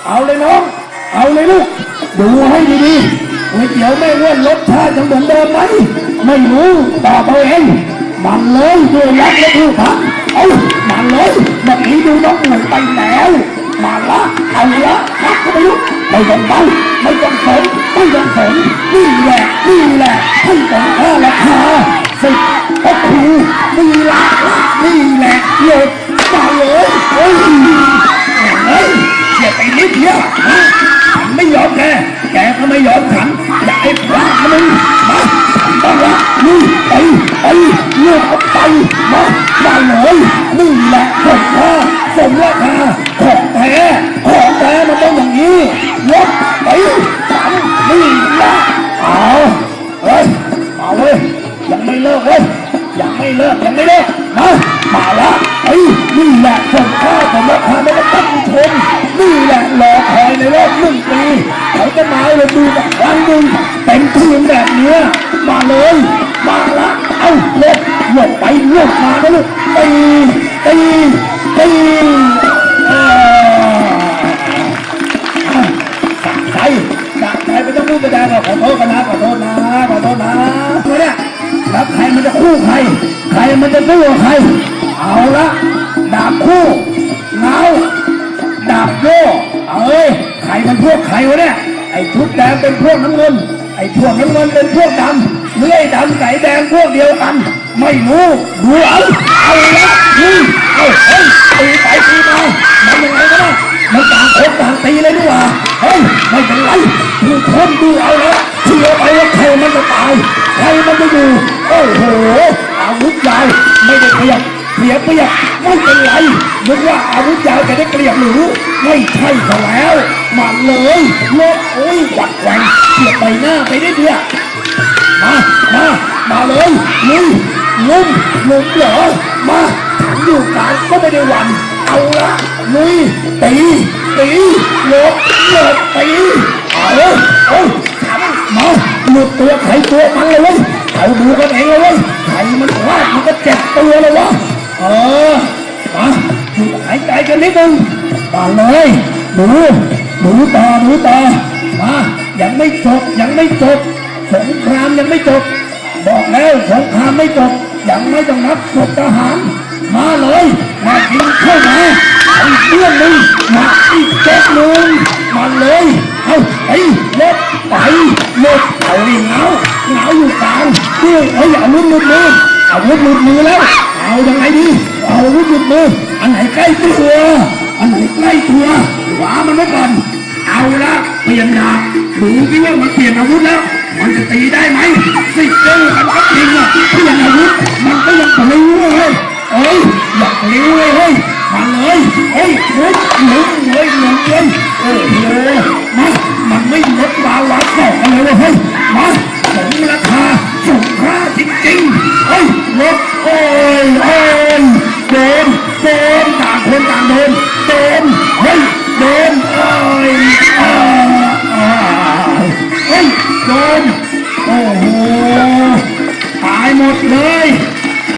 เอาเลยน้องเอาเลยลูกดูให้ดีๆก๋วยเตี๋ยวแม่อ้วนรสชาติยังเหมือนเดิมไหมไม่รู้ตอบเอาเองมันเลยด้วยรักและผู้พันเอามันเลยเมื่อกี้ดูน้องหนุ่ยไปแล้วมาละเอาละพักเข้าไปลูกไม่ต้องเบาไม่ต้องสนไม่ต้องสนนี่แหละให้ต้องค่าราคาสิก็คือนี่ละนี่แหละหลบมาเลยเฮ้ยอย่าไปนิดเดียวฉันไม่ยอมแกก็ไม่ยอมฉันอย่าให้พลาดนะมึงมาต้องละนี่ไปเลือกเอาไปมาเลยนี่แหละของข้าสมราคาของแท้มันต้องอย่างนี้ลบไปฉันนี่แหละเอาเว้ยยังไม่เลิกเว้ยยังไม่เลิกมาละนี่แหละของข้าสมราคาไม่ต้องตั้งชมนี่แหละรอคอยในรอบ1 ปีเขาจะมาเลยดูกับครั้งหนึ่งเต็มทีมแบบนี้มาเลยมาละเอาหลบไปหลบมานะลูกตีใครไม่ต้องพูดกระดาษขอโทษนะเนี่ยแล้วใครมันจะคู่ใครมันจะสู้กับใครเอาละดาบคู่เงาดาบโล่ใครมันพวกใครวะเนี่ยไอ้ชุดแดงเป็นพวกน้ำเงินไอ้พวกน้ำเงินเป็นพวกดำหรือไอ้ดำไก่แดงพวกเดียวกันไม่รู้ดูเอาละนี่ตีไปตีมามันยังไงกันนะมันต่างคนต่างตีเลยดีกว่าไม่เป็นไรทุกคนดูเอาแล้วเชื่อไปว่าใครมันจะตายใครมันจะอยู่โอ้โหอาวุธใหญ่ไม่ได้เปรียบไม่เป็นไรนึกว่าอาวุธยาวจะได้เปรียบหรือไม่ใช่ซะแล้วมาเลยลบหวัดแหวงเสียบใบหน้าไปได้เดียวมาเลยลุมเหรอมาฉันอยู่กลางก็ไม่ได้หวั่นเอาละลุยตีลบตีมาหลุดตัวใครตัวมันเลยเอาดูกันเองเลยใครมันพลาดมันก็เจ็บตัวเลยวะมาหยุดหายใจกันนิดนึงมาเลยหนูต่อมายังไม่จบสงครามยังไม่จบบอกแล้วสงครามไม่จบยังไม่ต้องนับศพทหารมาเลยมากินเข้ามาอีกเรื่องนึงมาอีกเจ็ดนึงมาเลยเอาลบเอาเงาอยู่กลางอาวุธหลุดมือแล้วเอายังไงดีอาวุธหลุดมืออันไหนใกล้ตัวขวามันไม่ก่อนเอาละเปลี่ยนดาบดูที่ว่ามันเปลี่ยนอาวุธแล้วมันจะตีได้ไหมสิเจอกันก็จริงเปลี่ยนอาวุธมันก็ยังปลิ้วเลยอยากปลิ้วเลยมาเลยหลุมเลยโอ้โหมันไม่ลดวาวต่อกันเลยมาสมราคาสมค่าจริงลบโดนต่างคนต่างโดน